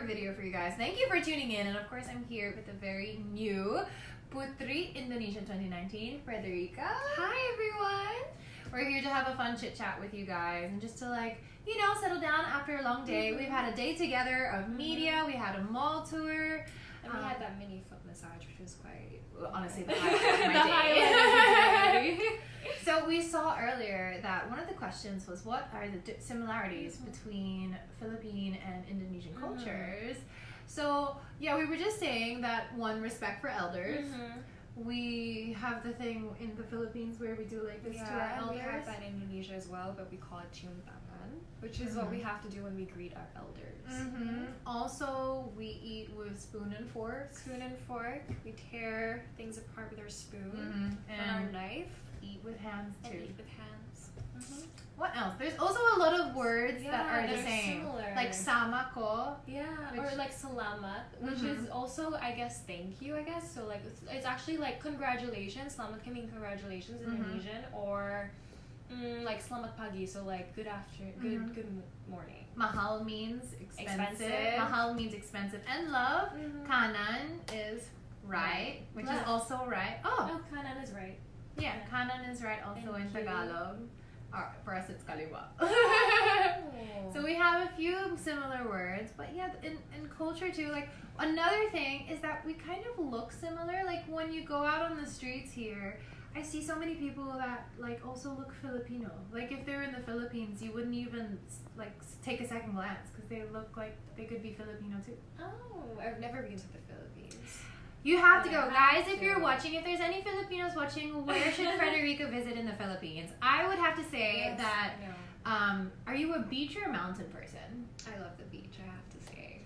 video for you guys. Thank you for tuning in, and of course I'm here with a very new Putri Indonesia 2019, Frederika. Hi everyone! We're here to have a fun chit chat with you guys and just to settle down after a long day. We've had a day together of media, we had a mall tour. And we had that mini foot massage, which was quite... honestly, the highlight of my day. So we saw earlier that one of the questions was, what are the similarities between Philippine and Indonesian cultures? So yeah, we were just saying that one, respect for elders. We have the thing in the Philippines where we do this to our elders. We have that in Indonesia as well, but we call it cium tangan, which is what we have to do when we greet our elders. Also, we eat with spoon and fork. Spoon and fork. We tear things apart with our spoon and our knife. Eat with hands too. And eat with hands. What else? There's also a lot of words that are the same. Similar. Like sama ko. Yeah, or like salamat, which is also, I guess, thank you, I guess. So it's actually like congratulations. Salamat can mean congratulations in Indonesian, or like selamat pagi, so like good afternoon, good morning. Mahal means expensive. Mahal means expensive. And love. Kanan is right, which is also right. Oh, kanan is right. Yeah, kanan is right also in Tagalog. For us, it's kaliwa. So we have a few similar words, but yeah, in culture too. Like another thing is that we kind of look similar. Like when you go out on the streets here, I see so many people that also look Filipino. Like if they're in the Philippines, you wouldn't even take a second glance because they look like they could be Filipino too. Oh, I've never been to the Philippines. You have to go, guys. If you're watching, if there's any Filipinos watching, where should Frederika visit in the Philippines? I would have to say that. Are you a beach or a mountain person? I love the beach, I have to say.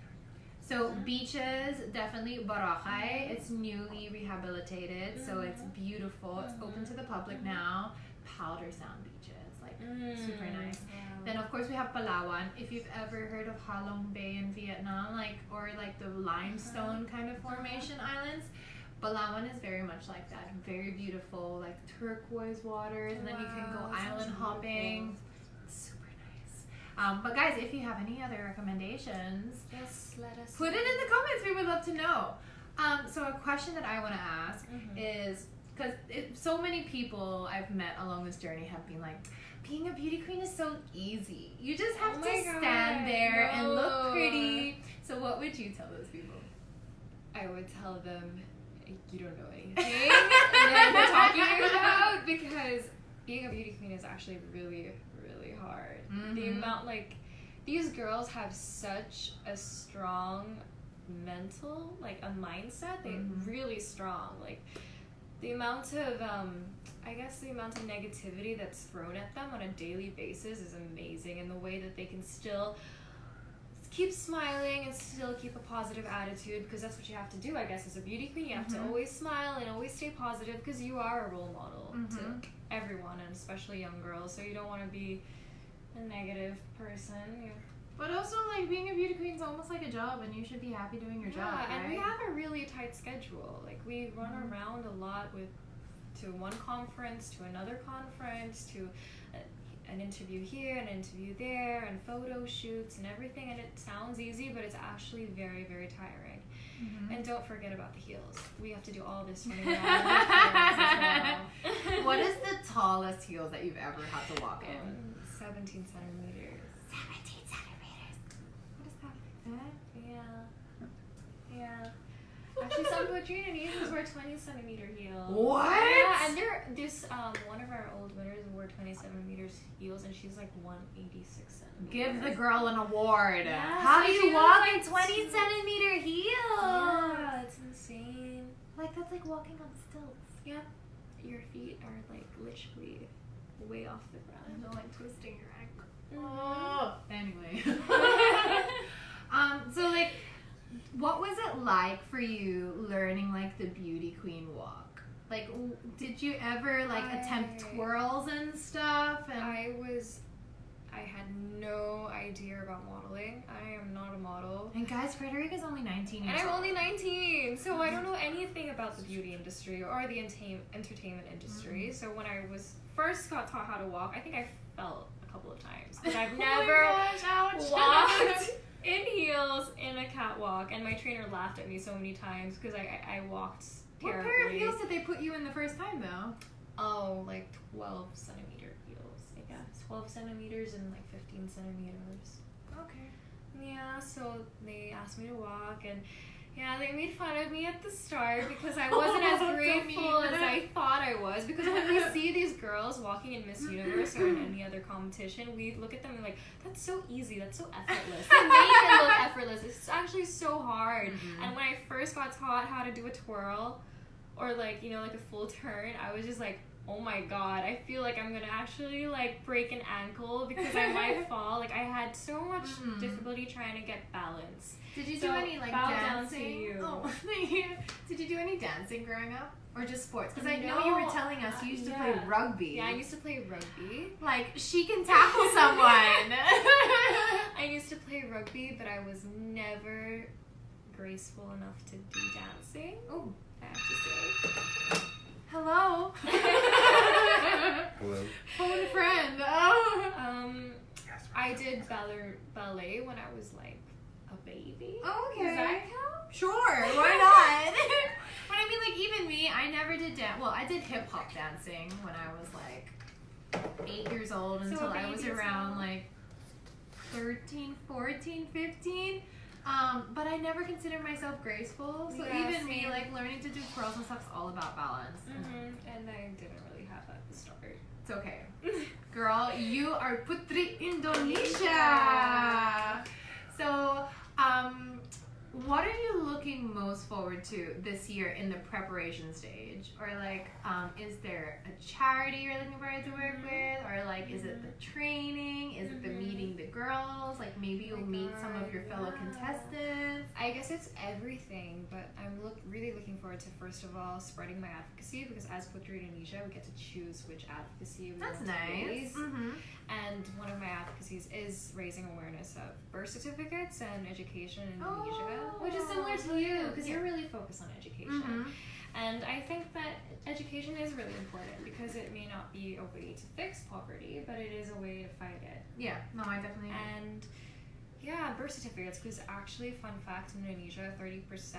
So beaches, definitely Boracay. It's newly rehabilitated, so it's beautiful. It's open to the public now. Powder Sound beaches, super nice. Then of course we have Palawan. If you've ever heard of Ha Long Bay in Vietnam, or the limestone kind of formation islands, Palawan is very much like that. Very beautiful, turquoise waters, and then you can go island hopping. Super nice. But guys, if you have any other recommendations, yes, let us put it in the comments. We would love to know. So a question that I want to ask is, because so many people I've met along this journey have been like, being a beauty queen is so easy. You just have to stand there and look pretty. So what would you tell those people? I would tell them, you don't know anything that you're talking about, because being a beauty queen is actually really, really hard. The amount, these girls have such a strong mental, a mindset. They're really strong. The amount of, the amount of negativity that's thrown at them on a daily basis is amazing, and the way that they can still keep smiling and still keep a positive attitude, because that's what you have to do, I guess, as a beauty queen. You have to always smile and always stay positive, because you are a role model to everyone, and especially young girls, so you don't want to be a negative person. But also, being a beauty queen is almost like a job, and you should be happy doing your job, right? And we have a really tight schedule. We run around a lot to one conference, to another conference, to an interview here, an interview there, and photo shoots and everything. And it sounds easy, but it's actually very, very tiring. And don't forget about the heels. We have to do all this running around with heels as well. What is the tallest heels that you've ever had to walk in? 17 centimeters. 17 centimeters. What is that? Yeah. Actually, some Catriona Indonesians wear 20-centimeter heels. What? Yeah, and one of our old winners wore 27 heels, and she's 186 centimeters. Give the girl an award. Yeah, How so do you walk in 20-centimeter heels? Yeah, it's insane. That's like walking on stilts. Yeah, your feet are literally way off the ground. I don't like twisting your ankle. Oh. Anyway. So what was it like for you learning the beauty queen walk? Did you ever attempt twirls and stuff? And I had no idea about modeling. I am not a model. And guys, Frederika's only 19 years old. And I'm only 19, so I don't know anything about the beauty industry or the entertainment industry. So when I first got taught how to walk, I think I fell a couple of times. But I've never walked in heels in a catwalk, and my trainer laughed at me so many times because I walked terribly. What pair of heels did they put you in the first time though? Oh, like 12 centimeter heels, I guess. 12 centimeters and like 15 centimeters. Okay. Yeah, so they asked me to walk, and yeah, they made fun of me at the start because I wasn't as grateful as I thought I was. Because when we see these girls walking in Miss Universe or in any other competition, we look at them and like, that's so easy, that's so effortless. They make it look effortless. It's actually so hard. Mm-hmm. And when I first got taught how to do a twirl or like, you know, like a full turn, I was just like, oh my god, I feel like I'm gonna actually like break an ankle because I might fall. Like I had so much difficulty trying to get balance. Did you do any like dancing? Oh, did you do any dancing growing up, or just sports? Because I know you were telling us you used to play rugby. Yeah, I used to play rugby. Like she can tackle someone. I used to play rugby, but I was never graceful enough to do dancing. Oh, I have to say. Hello. Hello. Phone friend. Oh. I did ballet when I was like a baby. Oh, okay. Does that count? Sure. Why not? But I mean, like even me, I never did dance. Well, I did hip hop dancing when I was like 8 years old until I was around like 13, 14, 15. But I never considered myself graceful. So yeah, even same. me, like learning to do twirls and stuff is all about balance. Mm-hmm. And I didn't really have that at the start. It's okay. Girl, you are Putri Indonesia. So, what are you looking most forward to this year in the preparation stage? Or like, is there a charity you're looking forward to work with? Or like, is it the training? Is it the meeting the girls? Like maybe you'll meet some of your fellow contestants. I guess it's everything, but I'm really looking forward to, first of all, spreading my advocacy, because as Putri Indonesia, we get to choose which advocacy we want to raise. Mm-hmm. And one of my advocacies is raising awareness of birth certificates and education in Indonesia, which is similar to you, because you're really focused on education. Mm-hmm. And I think that education is really important because it may not be a way to fix poverty, but it is a way to fight it. Yeah, no, I definitely agree. And yeah, birth certificates, because actually, fun fact, in Indonesia, 30%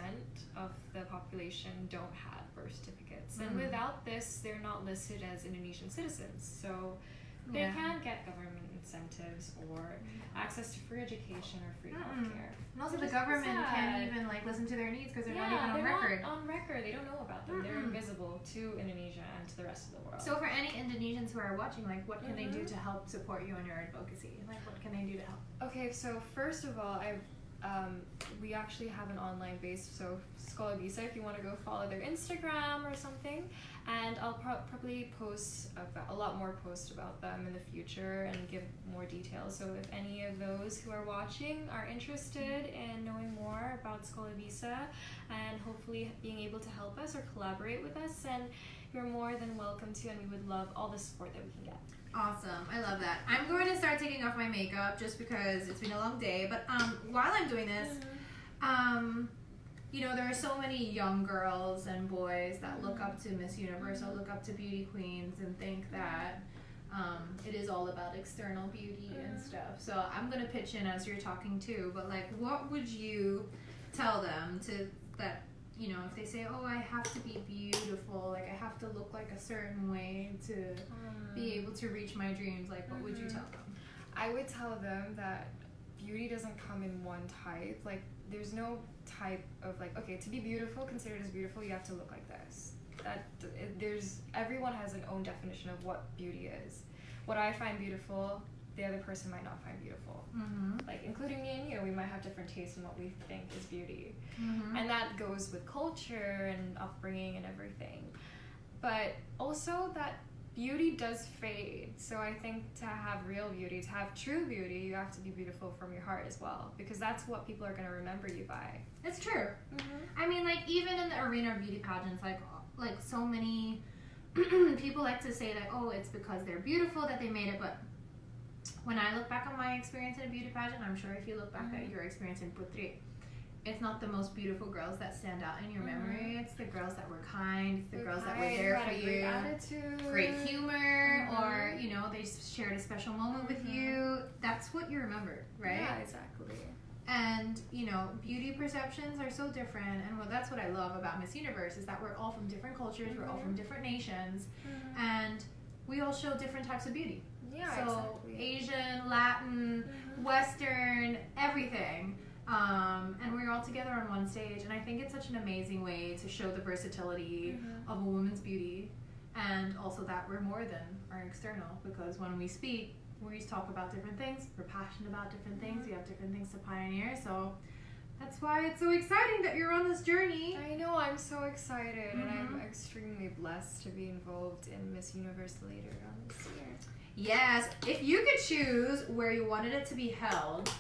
of the population don't have birth certificates. And without this, they're not listed as Indonesian citizens. So they can't get government incentives or access to free education or free healthcare. And also the government can't even like listen to their needs because they're not even on record. Not on record. They don't know about them. They're invisible to Indonesia and to the rest of the world. So for any Indonesians who are watching, like what can they do to help support you in your advocacy? Like what can they do to help? Okay, so first of all, we actually have an online base, so Schola Visa, if you want to go follow their Instagram or something, and I'll probably post a lot more posts about them in the future and give more details. So if any of those who are watching are interested in knowing more about Schola Visa and hopefully being able to help us or collaborate with us, then you're more than welcome to, and we would love all the support that we can get. Awesome. I love that. I'm going to start taking off my makeup just because it's been a long day. But while I'm doing this, you know, there are so many young girls and boys that look up to Miss Universe or look up to beauty queens and think that it is all about external beauty and stuff. So I'm going to pitch in as you're talking too. But like, what would you tell them that, you know, if they say, oh, I have to be beautiful, like I have to look like a certain way to be able to reach my dreams, like what would you tell them? I would tell them that beauty doesn't come in one type. Like there's no type of like, okay, to be beautiful, considered as beautiful, you have to look like this. Everyone has an own definition of what beauty is. What I find beautiful, the other person might not find beautiful. Like including me and you, we might have different tastes in what we think is beauty. And that goes with culture and upbringing and everything. But also that beauty does fade. So I think to have real beauty, to have true beauty, you have to be beautiful from your heart as well, because that's what people are going to remember you by. It's true. I mean, like even in the arena of beauty pageants, like so many people like to say that, oh, it's because they're beautiful that they made it, but when I look back on my experience in a beauty pageant, I'm sure if you look back at your experience in Putri, it's not the most beautiful girls that stand out in your memory. It's the girls that were kind, it's the girls that were there for you, great attitude, great humor, or you know, they shared a special moment with you. That's what you remember, right? Yeah, exactly. And, you know, beauty perceptions are so different. And that's what I love about Miss Universe is that we're all from different cultures, we're all from different nations, and we all show different types of beauty. Yeah, so exactly. Asian, Latin, Western, everything. And we're all together on one stage. And I think it's such an amazing way to show the versatility of a woman's beauty. And also that we're more than our external. Because when we speak, we talk about different things. We're passionate about different things. We have different things to pioneer. So that's why it's so exciting that you're on this journey. I know, I'm so excited. And I'm extremely blessed to be involved in Miss Universe later on this year. Yes. If you could choose where you wanted it to be held,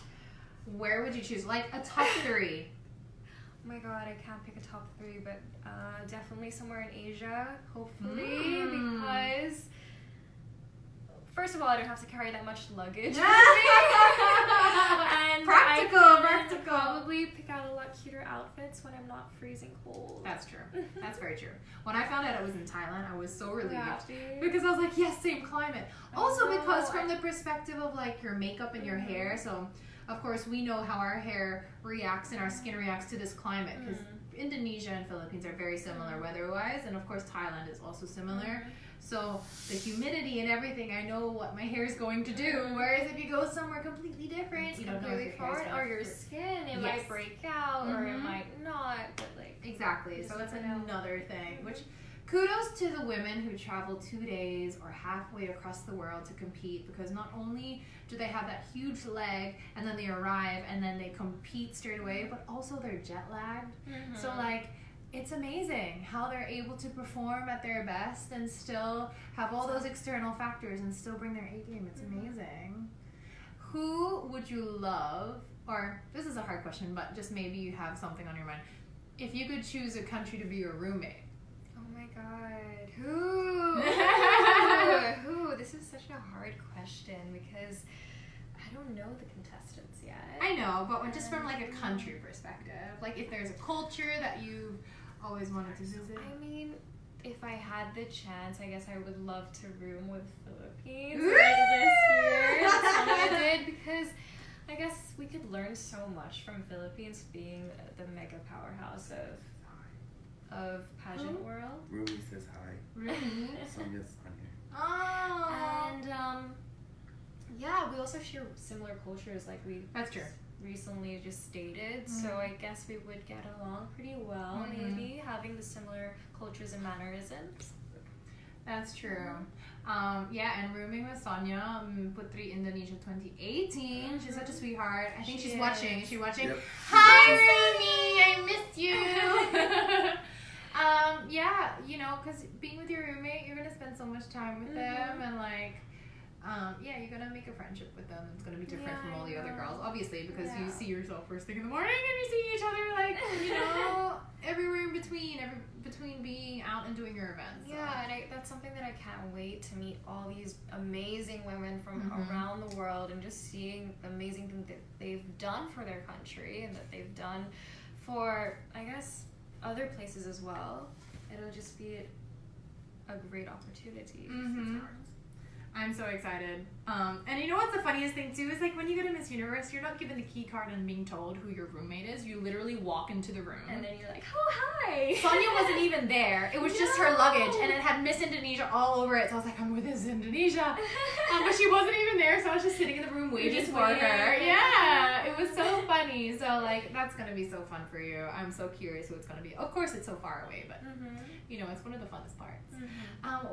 where would you choose? Like a top 3. Oh my god, I can't pick a top 3, but definitely somewhere in Asia, hopefully, because first of all, I don't have to carry that much luggage. And practical. Probably pick out a lot cuter outfits when I'm not freezing cold. That's true. That's very true. When I found out I was in Thailand, I was so relieved Happy. because I was like, yes, same climate. Also because from the perspective of like your makeup and your hair, so of course we know how our hair reacts and our skin reacts to this climate because Indonesia and Philippines are very similar weather-wise, and of course Thailand is also similar. So the humidity and everything, I know what my hair is going to do. Whereas if you go somewhere completely different, you don't know if your hair's or your skin, it might break out or it might not. But like exactly, so it's another thing. Which kudos to the women who travel 2 days or halfway across the world to compete, because not only do they have that huge leg and then they arrive and then they compete straight away, but also they're jet lagged. So like, it's amazing how they're able to perform at their best and still have all those external factors and still bring their A game. It's amazing. Who would you love, or this is a hard question, but just maybe you have something on your mind. If you could choose a country to be your roommate. Oh my god. Who? Who? This is such a hard question because I don't know the contestants yet. I know, but just from like a country perspective. Like if there's a culture that you've always wanted to visit. I mean, if I had the chance, I guess I would love to room with Philippines Woo! this year. That's what I did because I guess we could learn so much from Philippines being the mega powerhouse of pageant world. Rumi says hi. Really? Sonia's on here. Oh. And yeah, we also share similar cultures, like we That's true. recently just stated. So I guess we would get along pretty well. Maybe having the similar cultures and mannerisms. That's true. Yeah, and rooming with Sonia, Putri Indonesia 2018. She's such a sweetheart. I think she's watching. Is she watching? Yep. Hi, Rumi! I miss you! Yeah, you know, because being with your roommate, you're going to spend so much time with them, and like, yeah, you're going to make a friendship with them. It's going to be different from all the other girls, obviously, because you see yourself first thing in the morning and you see each other, like, you know, everywhere in between, between being out and doing your events. So. Yeah, and that's something that I can't wait to meet all these amazing women from around the world and just seeing the amazing things that they've done for their country and that they've done for, I guess, other places as well. It'll just be a great opportunity. I'm so excited. And you know what's the funniest thing too is like when you go to Miss Universe, you're not given the key card and being told who your roommate is. You literally walk into the room. And then you're like, oh, hi. Sonia wasn't even there. It was just her luggage and it had Miss Indonesia all over it. So I was like, I'm with Miss Indonesia. But she wasn't even there, so I was just sitting in the room waiting for her. Yeah, it was so funny. So like, that's going to be so fun for you. I'm so curious who it's going to be. Of course, it's so far away, but you know, it's one of the funnest parts.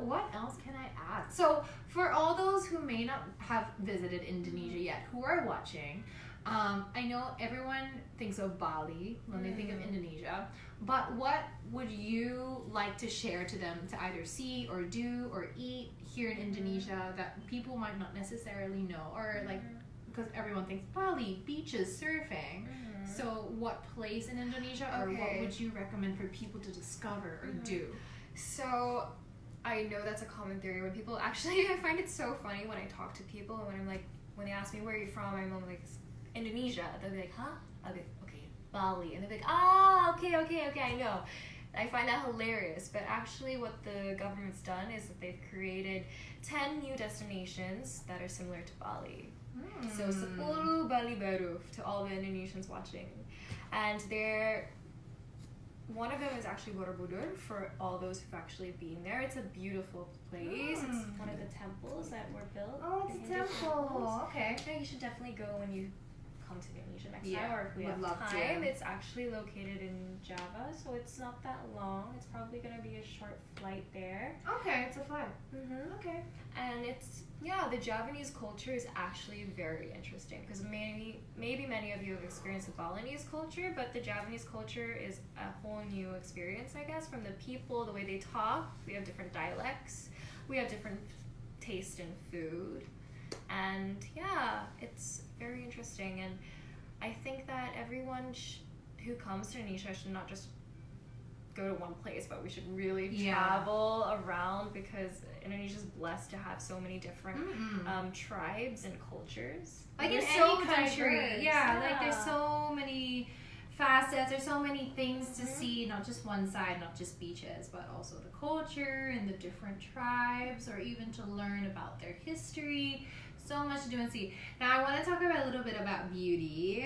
What else can I add? So for all those who may not have visited Indonesia yet, who are watching, I know everyone thinks of Bali when they think of Indonesia, but what would you like to share to them to either see or do or eat here in Indonesia that people might not necessarily know, or like, because everyone thinks Bali, beaches, surfing. So what place in Indonesia or what would you recommend for people to discover or do? So I know that's a common theory when people actually, I find it so funny when I talk to people and when I'm like, when they ask me where are you from, I'm like, Indonesia. They'll be like, huh? I'll be like, okay, Bali. And they'll be like, okay, I know. I find that hilarious. But actually what the government's done is that they've created 10 new destinations that are similar to Bali. So 10 Bali baru to all the Indonesians watching. And one of them is actually Borobudur for all those who've actually been there. It's a beautiful place. It's one of the temples that were built. Oh, it's a temple. Okay. Yeah, you should definitely go when you come to Indonesia next Yeah, time, or if we would have love time. to. It's actually located in Java, so it's not that long. It's probably gonna be a short flight there. Okay, it's a flight. Okay. And the Javanese culture is actually very interesting because maybe many of you have experienced the Balinese culture, but the Javanese culture is a whole new experience, I guess, from the people, the way they talk. We have different dialects. We have different taste in food. And yeah, it's very interesting. And I think that everyone who comes to Indonesia should not just go to one place, but we should really travel around because Indonesia is blessed to have so many different tribes and cultures. Like in so any country, diverse. like there's so many facets, there's so many things to see, not just one side, not just beaches, but also the culture and the different tribes, or even to learn about their history. So much to do and see. Now I want to talk about a little bit about beauty.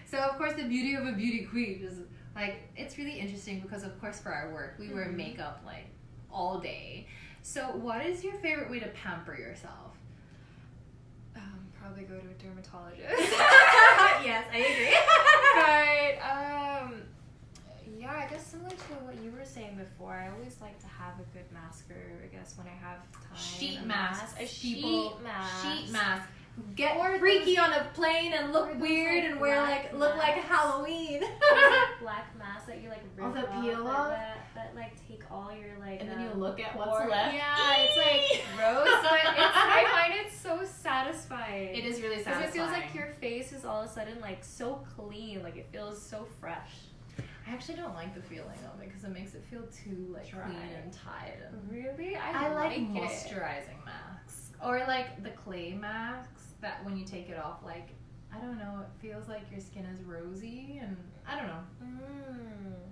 So of course the beauty of a beauty queen is like, it's really interesting because of course for our work we wear makeup like all day. So what is your favorite way to pamper yourself? Probably go to a dermatologist. Yes, I agree. But yeah, I guess similar to what you were saying before, I always like to have a good masker, I guess, when I have time. Sheet mask. A sheet mask. Sheet mask. Get freaky on a plane and look weird and wear look like Halloween. Black mask that you like rip Oh, the off, peel off? that like take all your like. And then you look at what's left. Yeah, it's like gross, but I find it so satisfying. It is really Because satisfying. it feels like your face is all of a sudden like so clean, like it feels so fresh. I actually don't like the feeling of it because it makes it feel too like Dry. clean and tied. And Really? I like it. moisturizing masks or like the clay masks that when you take it off, like I don't know, it feels like your skin is rosy and I don't know.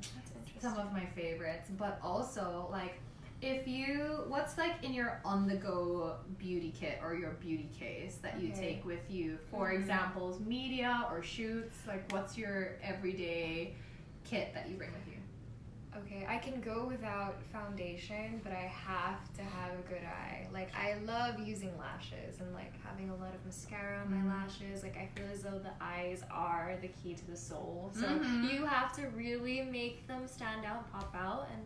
That's interesting. Some of my favorites, but also like what's like in your on-the-go beauty kit or your beauty case that you take with you? For examples, media or shoots. Like, what's your everyday kit that you bring with you? Okay, I can go without foundation, but I have to have a good eye. Like, I love using lashes and like having a lot of mascara on my lashes. Like, I feel as though the eyes are the key to the soul. So you have to really make them stand out, pop out, and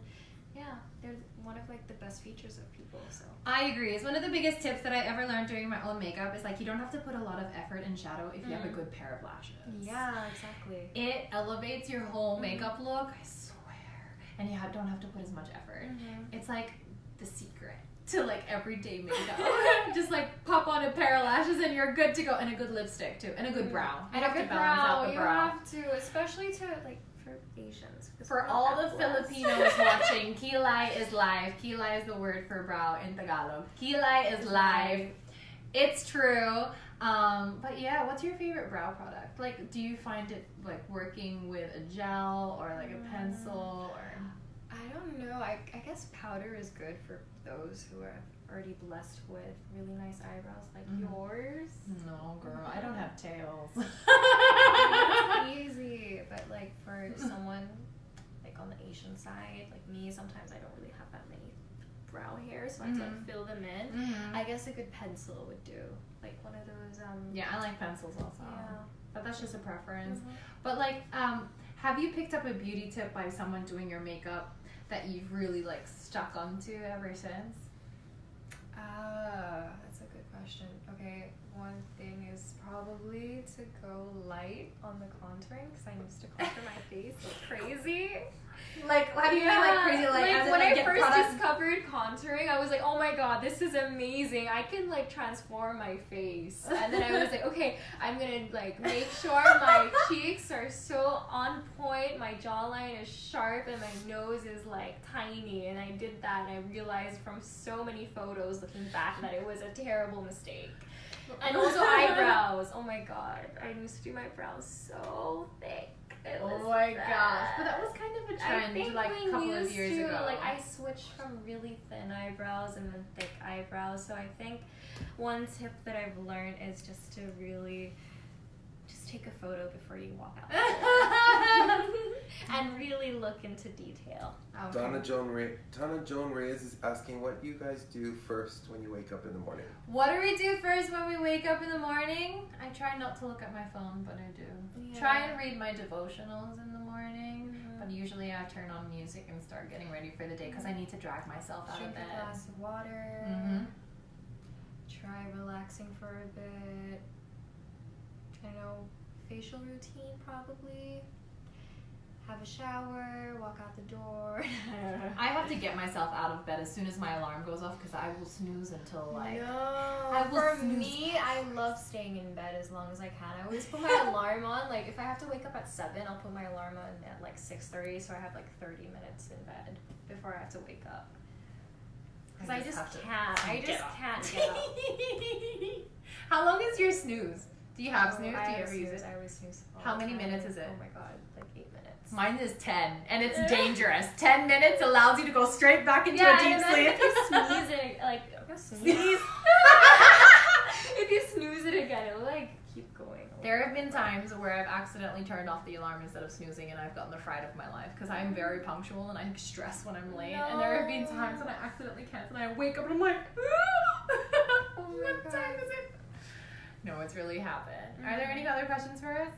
yeah, they're one of like the best features of people. So I agree. It's one of the biggest tips that I ever learned doing my own makeup is like you don't have to put a lot of effort in shadow if you have a good pair of lashes. yeah, exactly. It elevates your whole makeup look, I swear. And you don't have to put as much effort. It's like the secret to like everyday makeup. Just like pop on a pair of lashes and you're good to go. And a good lipstick too. And a good brow. And a good brow. You have to, especially to like for Asians. For all the Filipinos watching, kilay is live. Kilay is the word for brow in Tagalog. Kilay is live. It's true. But yeah, what's your favorite brow product? Like, do you find it like working with a gel or like a pencil or? I don't know. I guess powder is good for those who are already blessed with really nice eyebrows like yours. No, girl, I don't have tails. It's easy, but like for someone like on the Asian side, like me, sometimes I don't really have that many brow hairs, so I have to like fill them in. I guess a good pencil would do, like one of those. Yeah, I like pencils also. Yeah. But that's just a preference. But like, have you picked up a beauty tip by someone doing your makeup that you've really like stuck onto ever since? That's a good question. Okay, one thing is probably to go light on the contouring because I used to contour my face like crazy. Like, how do you mean like crazy? Like when I first discovered contouring, I was like, oh my god, this is amazing. I can like transform my face. And then I was like, okay, I'm gonna like make sure my cheeks are so on point, my jawline is sharp, and my nose is like tiny. And I did that, and I realized from so many photos looking back that it was a terrible mistake. And also eyebrows. Oh my god, I used to do my brows so thick. Oh my gosh. But that was kind of a trend like a couple of years ago. Like I switched from really thin eyebrows and then thick eyebrows. So I think one tip that I've learned is just to really just take a photo before you walk out. And really look into detail. Okay. Donna Joan Reyes is asking, what do you guys do first when you wake up in the morning? What do we do first when we wake up in the morning? I try not to look at my phone, but I do. Yeah. Try and read my devotionals in the morning, but usually I turn on music and start getting ready for the day because I need to drag myself out of bed. Drink a glass of water. Try relaxing for a bit. I know, facial routine probably. Have a shower, walk out the door. I have to get myself out of bed as soon as my alarm goes off because I will snooze until me, I love staying in bed as long as I can. I always put my alarm on. Like if I have to wake up at 7, I'll put my alarm on at like 6:30, so I have like 30 minutes in bed before I have to wake up. Because I just can't get up. How long is your snooze? Do you have snooze? I Do you ever use it? I always snooze. How many minutes is it? Oh my god, like 8 minutes. Mine is 10, and it's dangerous. 10 minutes allows you to go straight back into a deep sleep. If you snooze it, like sneeze. If you snooze it again, it'll like keep going. There have been times where I've accidentally turned off the alarm instead of snoozing, and I've gotten the fright of my life because I'm very punctual and I stress when I'm late. And there have been times when I accidentally cancel and I wake up and I'm like, what time is it? No, it's really happened. Are there any other questions for us?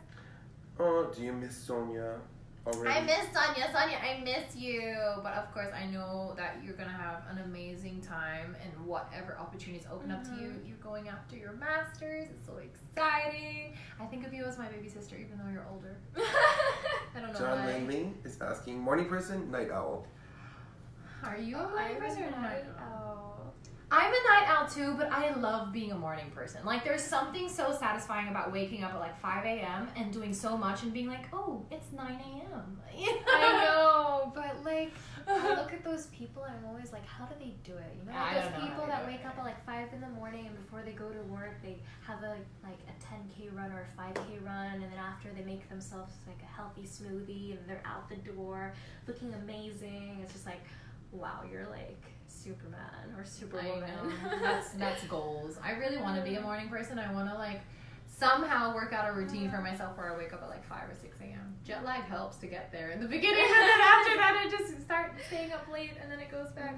Oh, do you miss Sonia already? I miss Sonia. Sonia, I miss you. But of course, I know that you're going to have an amazing time and whatever opportunities open up to you. You're going after your master's. It's so exciting. I think of you as my baby sister, even though you're older. I don't know John why. Langley is asking, morning person, night owl? Are you a morning person or a night owl? owl? I'm a night owl too, but I love being a morning person. Like, there's something so satisfying about waking up at like 5 a.m. and doing so much and being like, oh, it's 9 a.m. I know, but like, I look at those people and I'm always like, how do they do it? You know, like those people that wake up at like 5 in the morning and before they go to work, they have a 10K run or a 5K run, and then after they make themselves like a healthy smoothie and they're out the door looking amazing. It's just like, wow, you're like Superman or Superwoman. That's goals. I really want to be a morning person. I want to like somehow work out a routine for myself where I wake up at like 5 or 6 a.m. Jet lag helps to get there in the beginning, and then after that I just start staying up late and then it goes back.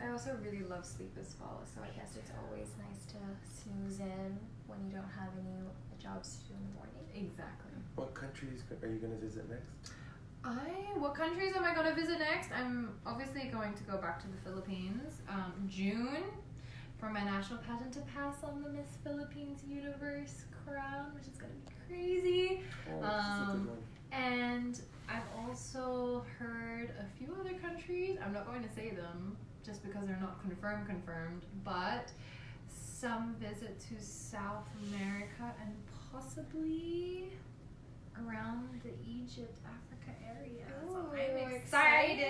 I also really love sleep as well, so I guess it's always nice to snooze in when you don't have any jobs to do in the morning. Exactly. What countries are you going to visit next? What countries am I going to visit next? I'm obviously going to go back to the Philippines. June for my national pageant to pass on the Miss Philippines Universe crown, which is going to be crazy. Oh, this is a good one. And I've also heard a few other countries. I'm not going to say them just because they're not confirmed, but some visit to South America and possibly around the Egypt, Africa area. Ooh, so I'm excited.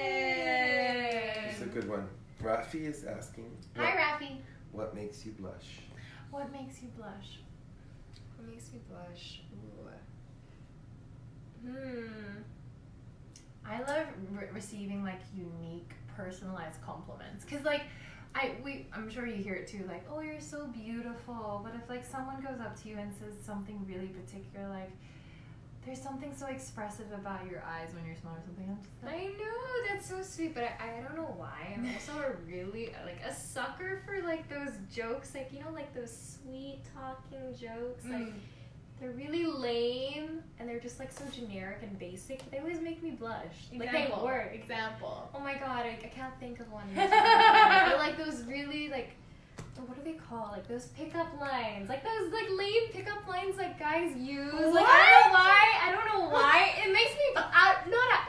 It's a good one. Rafi is asking. Hi, Rafi. What makes you blush? What makes you blush? What makes me blush? Ooh. I love receiving like unique, personalized compliments. Cause like, I'm sure you hear it too. Like, oh, you're so beautiful. But if like someone goes up to you and says something really particular, like, there's something so expressive about your eyes when you're smiling or something. I'm just like, I know, that's so sweet, but I don't know why. I'm also a sucker for like those jokes, like, you know, like those sweet talking jokes, like they're really lame and they're just like so generic and basic. They always make me blush. Example. Like they work. Example. Oh my god, I can't think of one. But like those really like, what do they call, like those pickup lines, like those like lame pickup lines like guys use. What? Like I don't know why. It makes me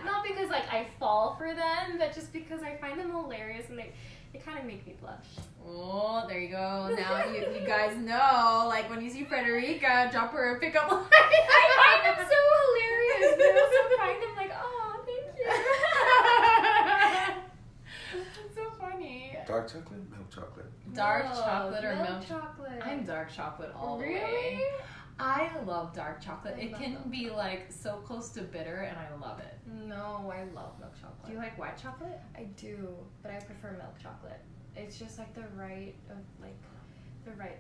not because like I fall for them, but just because I find them hilarious and they kind of make me blush. Oh, there you go. Now you guys know, like when you see Frederika, drop her a pickup line. I find them so hilarious, but I also find them like, oh, thank you. It's so funny. Dark chocolate? Milk chocolate? Dark chocolate or milk chocolate? I'm dark chocolate all the really? way. I love dark chocolate. I It love can milk be like so close to bitter, and I love it. No, I love milk chocolate. Do you like white chocolate? I do, but I prefer milk chocolate. It's just like the right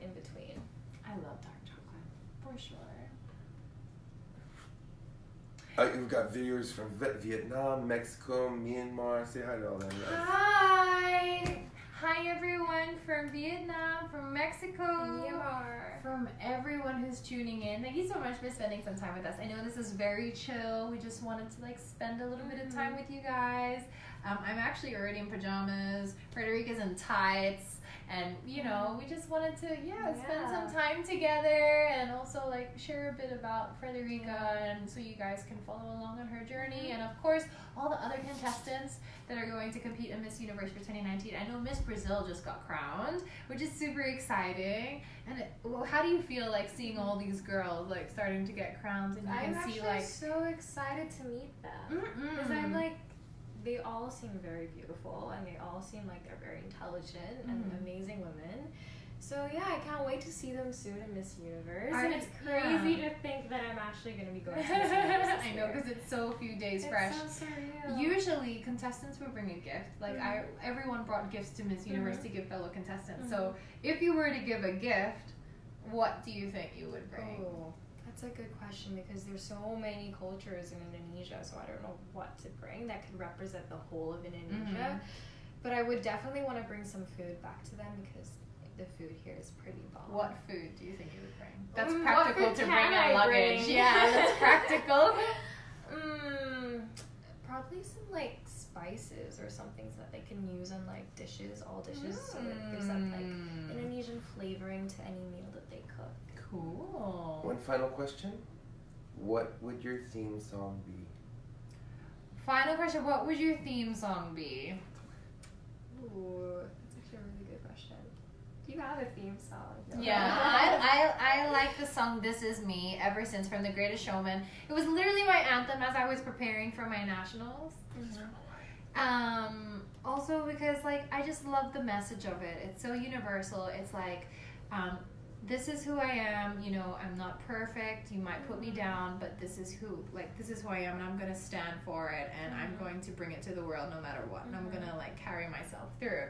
in between. I love dark chocolate for sure. We've got viewers from Vietnam, Mexico, Myanmar. Say hi to all them guys. Hi! Hi everyone from Vietnam, from Mexico, Myanmar. from everyone who's tuning in. Thank you so much for spending some time with us. I know this is very chill. We just wanted to like spend a little bit of time with you guys. I'm actually already in pajamas. Frederika's in tights. And you know, we just wanted to spend some time together and also like share a bit about Frederika, and so you guys can follow along on her journey, and of course all the other contestants that are going to compete in Miss Universe for 2019. I know Miss Brazil just got crowned, which is super exciting. And how do you feel like seeing all these girls like starting to get crowns, and you I'm can see actually like so excited to meet them because I'm like, they all seem very beautiful, and they all seem like they're very intelligent and amazing women. So yeah, I can't wait to see them soon in Miss Universe. And it's crazy to think that I'm actually going to be going to Miss Universe this I know, year. because it's so few days fresh. It's so surreal. Usually contestants would bring a gift. Like everyone brought gifts to Miss Universe to give fellow contestants. So if you were to give a gift, what do you think you would bring? Oh, that's a good question, because there's so many cultures in Indonesia, so I don't know what to bring that could represent the whole of Indonesia. But I would definitely want to bring some food back to them, because the food here is pretty bomb. What food do you think you would bring? That's What practical food to can bring I in luggage. bring? Yeah, that's practical. Probably some like spices or something so that they can use on like dishes, all dishes, so that it gives that like Indonesian flavoring to any meal that they cook. Cool. One final question. What would your theme song be? Final question, what would your theme song be? Ooh, that's actually a really good question. Do you have a theme song? Yeah, I like the song This Is Me ever since, from The Greatest Showman. It was literally my anthem as I was preparing for my nationals. Also because like I just love the message of it. It's so universal. It's like this is who I am, you know, I'm not perfect, you might put me down, but this is who I am, and I'm gonna stand for it, and I'm going to bring it to the world no matter what, and I'm gonna like carry myself through.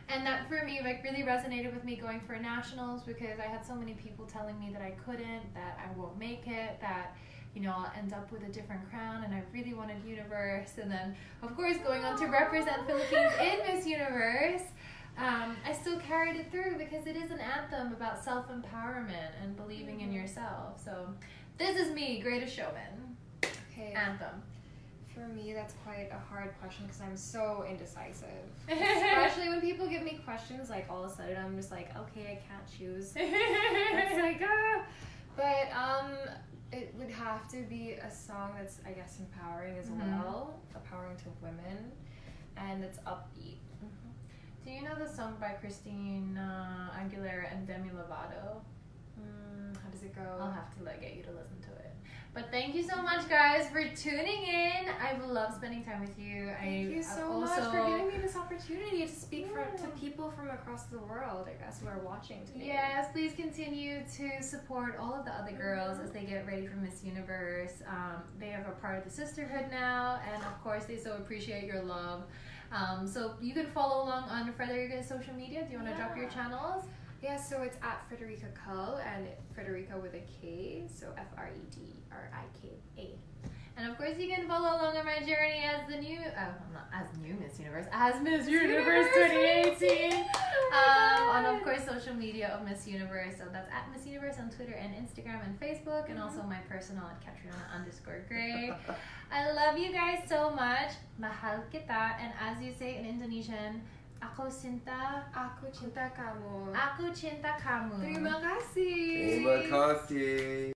And that for me like really resonated with me going for nationals, because I had so many people telling me that I couldn't, that I won't make it, that you know, I'll end up with a different crown, and I really wanted Universe. And then of course going on to represent Philippines in Miss Universe, I still carried it through, because it is an anthem about self-empowerment and believing in yourself. So This Is Me, Greatest Showman. Okay. Anthem. For me, that's quite a hard question, because I'm so indecisive. Especially when people give me questions, like all of a sudden I'm just like, okay, I can't choose. It's like, But it would have to be a song that's, I guess, empowering as well, empowering to women, and it's upbeat. Do you know the song by Christina Aguilera and Demi Lovato? How does it go? I'll have to get you to listen to it. But thank you so much, guys, for tuning in. I've loved spending time with you. Thank you so much for giving me this opportunity to speak to people from across the world, I guess, who are watching today. Yes, please continue to support all of the other girls as they get ready for Miss Universe. They have a part of the sisterhood now, and of course, they so appreciate your love. So you can follow along on Frederika's social media. Do you want to drop your channels? Yeah, so it's at Frederika Cull, and Frederika with a K, so Frederika. And of course, you can follow along on my journey as the new, not as new Miss Universe, as Miss Universe 2018. On, of course, social media of Miss Universe. So that's at Miss Universe on Twitter and Instagram and Facebook, and also my personal at Catriona_Gray. I love you guys so much. Mahal kita. And as you say in Indonesian, Aku cinta Aku cinta kamu. Aku cinta kamu. Terima kasih. Terima kasih.